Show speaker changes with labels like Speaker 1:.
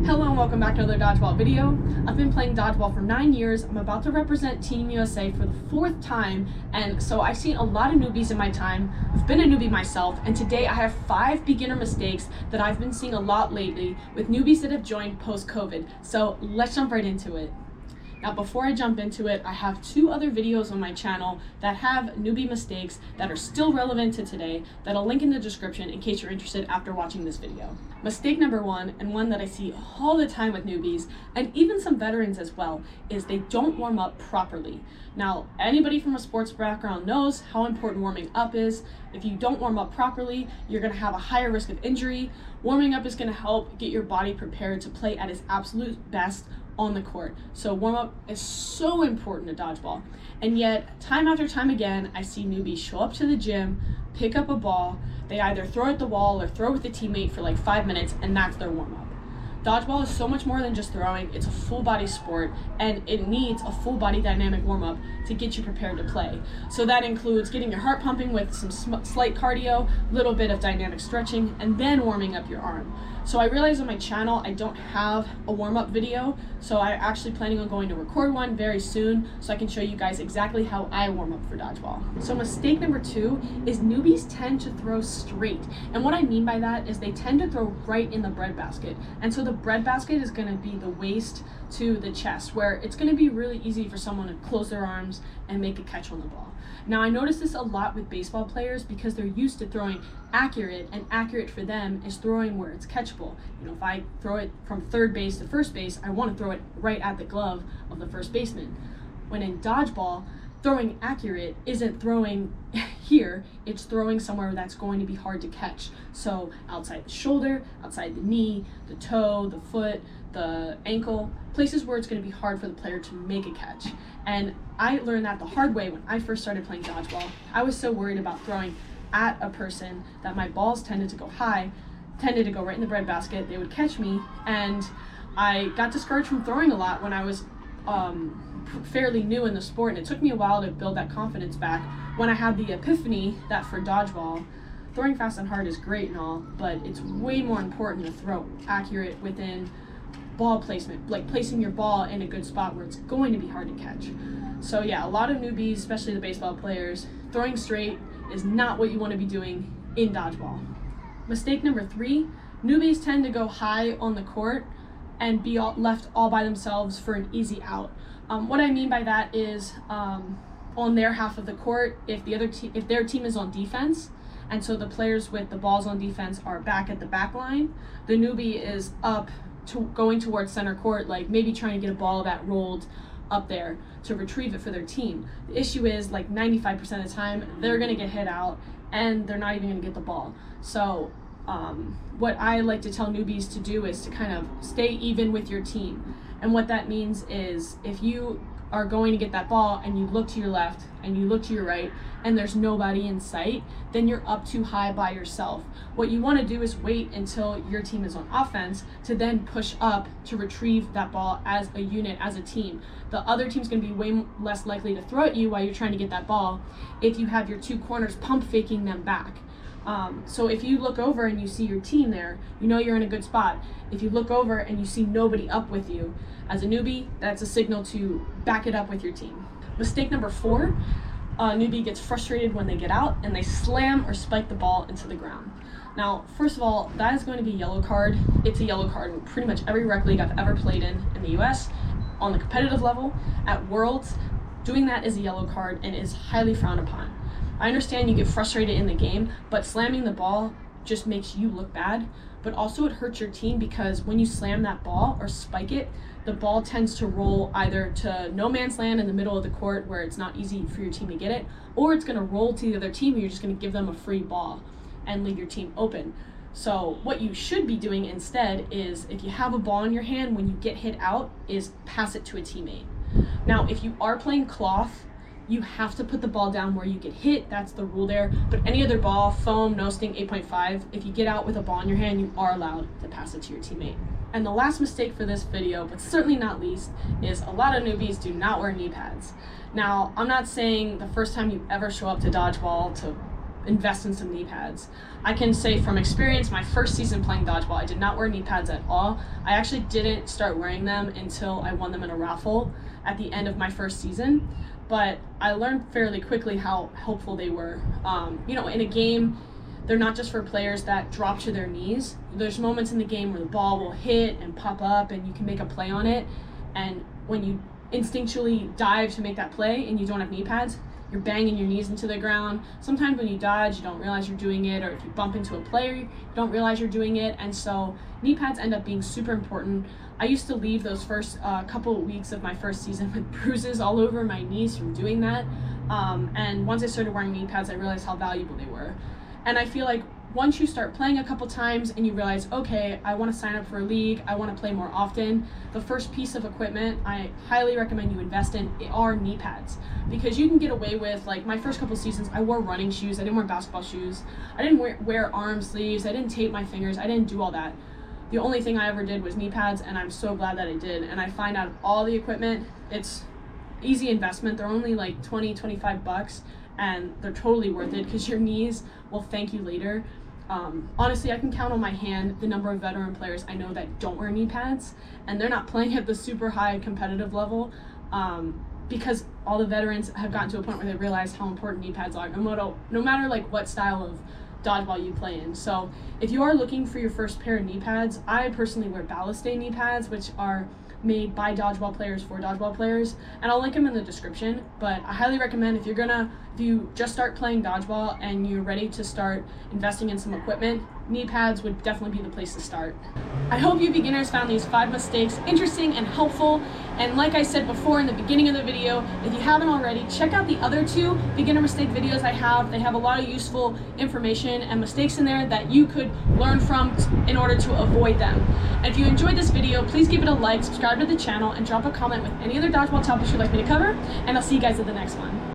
Speaker 1: Hello and welcome back to another Dodgeball video. I've been playing Dodgeball for 9 years. I'm about to represent Team USA for the 4th time, and so I've seen a lot of newbies in my time. I've been a newbie myself, and today I have 5 beginner mistakes that I've been seeing a lot lately with newbies that have joined post-COVID. So let's jump right into it. Now, before I jump into it, I have 2 other videos on my channel that have newbie mistakes that are still relevant to today that I'll link in the description in case you're interested after watching this video. Mistake number 1, and one that I see all the time with newbies, and even some veterans as well, is they don't warm up properly. Now, anybody from a sports background knows how important warming up is. If you don't warm up properly, you're going to have a higher risk of injury. Warming up is going to help get your body prepared to play at its absolute best on the court. So warm up is so important to dodgeball. And yet, time after time again, I see newbies show up to the gym, pick up a ball, they either throw it at the wall or throw it with a teammate for like 5 minutes, and that's their warm up. Dodgeball is so much more than just throwing. It's a full body sport, and it needs a full body dynamic warm up to get you prepared to play. So that includes getting your heart pumping with some slight cardio, a little bit of dynamic stretching, and then warming up your arm. So I realized on my channel I don't have a warm-up video, so I'm actually planning on going to record one very soon so I can show you guys exactly how I warm up for dodgeball. So mistake number 2 is newbies tend to throw straight. And what I mean by that is they tend to throw right in the breadbasket. And so the breadbasket is going to be the waist to the chest, where it's going to be really easy for someone to close their arms and make a catch on the ball. Now, I notice this a lot with baseball players because they're used to throwing accurate, and accurate for them is throwing where it's catchable. You know, if I throw it from third base to first base, I want to throw it right at the glove of the first baseman. When in dodgeball, throwing accurate isn't throwing here, it's throwing somewhere that's going to be hard to catch. So outside the shoulder, outside the knee, the toe, the foot, the ankle, places where it's going to be hard for the player to make a catch. And I learned that the hard way when I first started playing dodgeball. I was so worried about throwing at a person that my balls tended to go high, tended to go right in the breadbasket. They would catch me, and I got discouraged from throwing a lot when I was fairly new in the sport, and it took me a while to build that confidence back when I had the epiphany that for dodgeball, throwing fast and hard is great and all, but it's way more important to throw accurate within ball placement, like placing your ball in a good spot where it's going to be hard to catch. So yeah, a lot of newbies, especially the baseball players, throwing straight is not what you want to be doing in dodgeball. Mistake number 3, newbies tend to go high on the court and be left all by themselves for an easy out. What I mean by that is on their half of the court, if their team is on defense, and so the players with the balls on defense are back at the back line, the newbie is up going towards center court, like maybe trying to get a ball that rolled up there to retrieve it for their team. The issue is like 95% of the time they're going to get hit out and they're not even going to get the ball. So what I like to tell newbies to do is to kind of stay even with your team. And what that means is if you are going to get that ball and you look to your left and you look to your right and there's nobody in sight, then you're up too high by yourself. What you want to do is wait until your team is on offense to then push up to retrieve that ball as a unit, as a team. The other team's going to be way less likely to throw at you while you're trying to get that ball if you have your 2 corners pump faking them back. So if you look over and you see your team there, you know you're in a good spot. If you look over and you see nobody up with you, as a newbie, that's a signal to back it up with your team. Mistake number 4, a newbie gets frustrated when they get out and they slam or spike the ball into the ground. Now, first of all, that is going to be a yellow card. It's a yellow card in pretty much every rec league I've ever played in the US. On the competitive level, at Worlds, doing that is a yellow card and is highly frowned upon. I understand you get frustrated in the game, but slamming the ball just makes you look bad, but also it hurts your team because when you slam that ball or spike it, the ball tends to roll either to no man's land in the middle of the court where it's not easy for your team to get it, or it's going to roll to the other team and you're just going to give them a free ball and leave your team open. So what you should be doing instead is, if you have a ball in your hand when you get hit out, is pass it to a teammate. Now, if you are playing cloth, you have to put the ball down where you get hit. That's the rule there. But any other ball, foam, no sting, 8.5, if you get out with a ball in your hand, you are allowed to pass it to your teammate. And the last mistake for this video, but certainly not least, is a lot of newbies do not wear knee pads. Now, I'm not saying the first time you ever show up to dodgeball to invest in some knee pads. I can say from experience, my first season playing dodgeball, I did not wear knee pads at all. I actually didn't start wearing them until I won them in a raffle at the end of my first season, but I learned fairly quickly how helpful they were. In a game, they're not just for players that drop to their knees. There's moments in the game where the ball will hit and pop up and you can make a play on it, and when you instinctually dive to make that play and you don't have knee pads, you're banging your knees into the ground. Sometimes when you dodge, you don't realize you're doing it, or if you bump into a player, you don't realize you're doing it, and so knee pads end up being super important. I used to leave those first couple of weeks of my first season with bruises all over my knees from doing that, and once I started wearing knee pads, I realized how valuable they were. And I feel like once you start playing a couple times and you realize, okay, I want to sign up for a league, I want to play more often, the first piece of equipment I highly recommend you invest in are knee pads. Because you can get away with, like my first couple seasons, I wore running shoes, I didn't wear basketball shoes, I didn't wear arm sleeves, I didn't tape my fingers, I didn't do all that. The only thing I ever did was knee pads, and I'm so glad that I did. And I find out of all the equipment, it's easy investment. They're only like 20, 25 bucks, and they're totally worth it because your knees will thank you later. Honestly, I can count on my hand the number of veteran players I know that don't wear knee pads, and they're not playing at the super high competitive level, because all the veterans have gotten to a point where they realize how important knee pads are, no matter like what style of dodgeball you play in. So if you are looking for your first pair of knee pads, I personally wear Ballistae knee pads, which are made by dodgeball players for dodgeball players, and I'll link them in the description. But I highly recommend, if you just start playing dodgeball and you're ready to start investing in some equipment, knee pads would definitely be the place to start. I hope you beginners found these 5 mistakes interesting and helpful, and like I said before in the beginning of the video, if you haven't already, check out the other 2 beginner mistake videos I have. They have a lot of useful information and mistakes in there that you could learn from in order to avoid them. And if you enjoyed this video, please give it a like, subscribe to the channel, and drop a comment with any other dodgeball topics you'd like me to cover, and I'll see you guys at the next one.